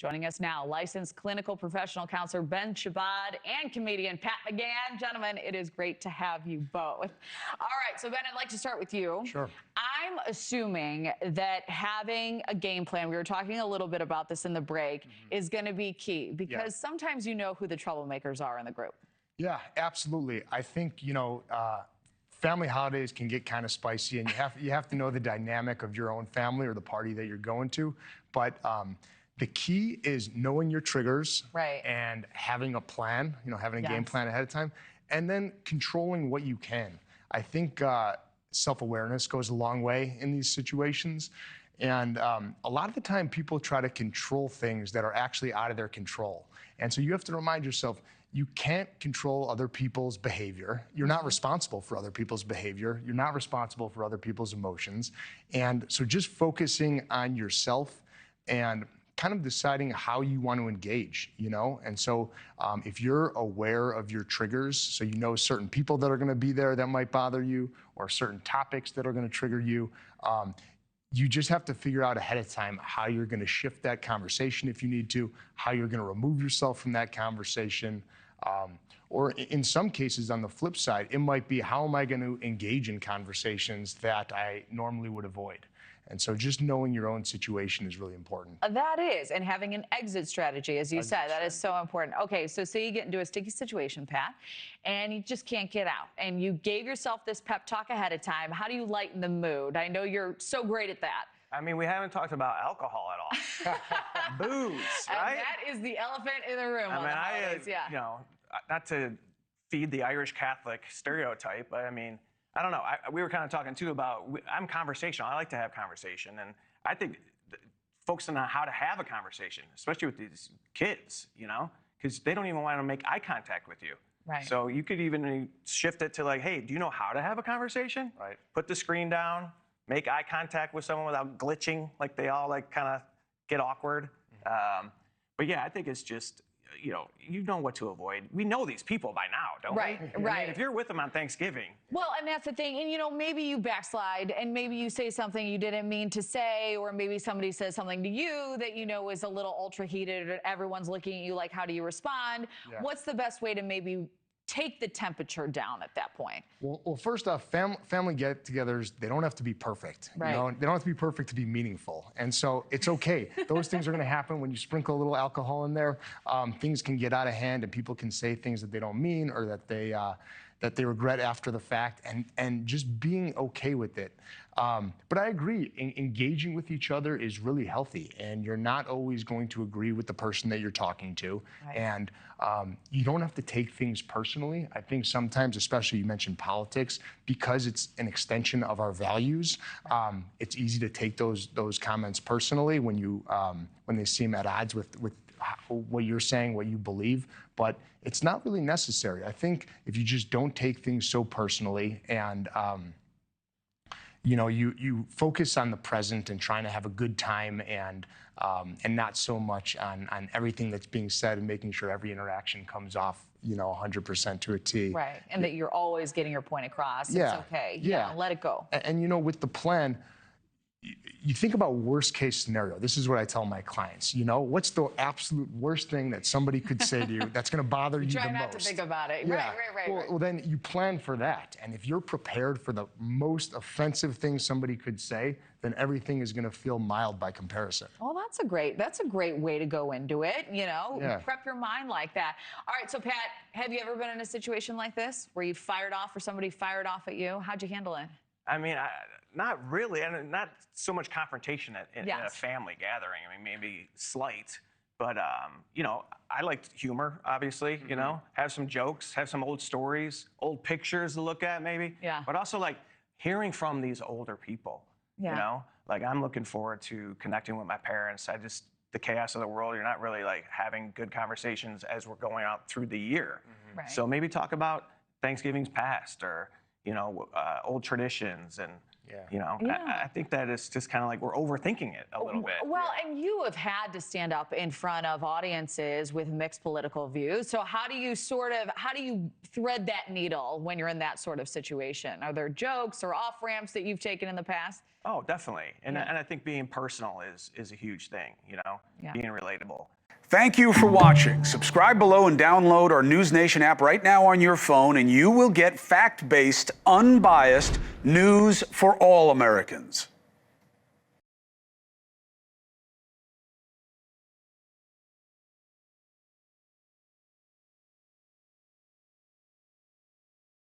Joining us now, licensed clinical professional counselor Ben Shabbat and comedian Pat McGann. Gentlemen, it is great to have you both. All right, so Ben, I'd like to start with you. Sure. I'm assuming that having a game plan, we were talking a little bit about this in the break, is going to be key because sometimes you know who the troublemakers are in the group. Yeah, absolutely. I think, family holidays can get kind of spicy, and you have to know the dynamic of your own family or the party that you're going to. But the key is knowing your triggers and having a plan, having a game plan ahead of time, and then controlling what you can. I think self-awareness goes a long way in these situations. And a lot of the time people try to control things that are actually out of their control. And so you have to remind yourself, you can't control other people's behavior. You're not responsible for other people's behavior. You're not responsible for other people's emotions. And so just focusing on yourself and kind of deciding how you want to engage, And so if you're aware of your triggers, so you know certain people that are going to be there that might bother you, or certain topics that are going to trigger you, you just have to figure out ahead of time how you're going to shift that conversation if you need to, how you're going to remove yourself from that conversation. Or in some cases, on the flip side, it might be, how am I going to engage in conversations that I normally would avoid? And so just knowing your own situation is really important. That is, and having an exit strategy, as you said, that is so important. Okay, so say you get into a sticky situation, Pat, and you just can't get out, and you gave yourself this pep talk ahead of time. How do you lighten the mood? I know you're so great at that. I mean, we haven't talked about alcohol at all. Booze, right? And that is the elephant in the room on the holidays, not to feed the Irish Catholic stereotype, but I mean, I don't know. We were kind of talking too about, I'm conversational. I like to have conversation. And I think focusing on how to have a conversation, especially with these kids, because they don't even want to make eye contact with you. Right. So you could even shift it to like, hey, do you know how to have a conversation? Right. Put the screen down, make eye contact with someone without glitching, like they all like kind of get awkward. But yeah, I think it's just, you know what to avoid. We know these people by now, don't we? Right. I mean, if you're with them on Thanksgiving. Well, and that's the thing. And, maybe you backslide and maybe you say something you didn't mean to say, or maybe somebody says something to you that is a little ultra heated, or everyone's looking at you like, how do you respond? Yeah. What's the best way to maybe take the temperature down at that point? Well, first off, family get-togethers, they don't have to be perfect. Right. They don't have to be perfect to be meaningful. And so it's okay. Those things are going to happen when you sprinkle a little alcohol in there. Things can get out of hand, and people can say things that they don't mean, or that they regret after the fact, and just being okay with it. But I agree, engaging with each other is really healthy, and you're not always going to agree with the person that you're talking to. Right. And you don't have to take things personally. I think sometimes, especially you mentioned politics, because it's an extension of our values, it's easy to take those comments personally when they seem at odds with what you're saying, what you believe, but it's not really necessary. I think if you just don't take things so personally, and you focus on the present and trying to have a good time, and not so much on everything that's being said, and making sure every interaction comes off 100% to a T. Right, and that you're always getting your point across. Yeah. It's okay. Yeah. Let it go. And with the plan, you think about worst case scenario. This is what I tell my clients. What's the absolute worst thing that somebody could say to you that's going to bother you the most? Try not to think about it. Yeah. Right. Well, then you plan for that. And if you're prepared for the most offensive thing somebody could say, then everything is going to feel mild by comparison. Well, that's a great way to go into it. Prep your mind like that. All right. So Pat, have you ever been in a situation like this where you fired off or somebody fired off at you? How'd you handle it? I mean, not really, and not so much confrontation in a family gathering. I mean, maybe slight, but I liked humor, obviously. Have some jokes, have some old stories, old pictures to look at, maybe. Yeah. But also like hearing from these older people. Yeah. Like I'm looking forward to connecting with my parents. The chaos of the world, you're not really like having good conversations as we're going out through the year. Mm-hmm. Right. So maybe talk about Thanksgiving's past, or old traditions, and You know, I think that it's just kind of like we're overthinking it a little bit. Well, and you have had to stand up in front of audiences with mixed political views. So how do you thread that needle when you're in that sort of situation? Are there jokes or off ramps that you've taken in the past? Oh, definitely. And I think being personal is a huge thing, you know, being relatable. Thank you for watching. Subscribe below and download our NewsNation app right now on your phone, and you will get fact-based, unbiased news for all Americans.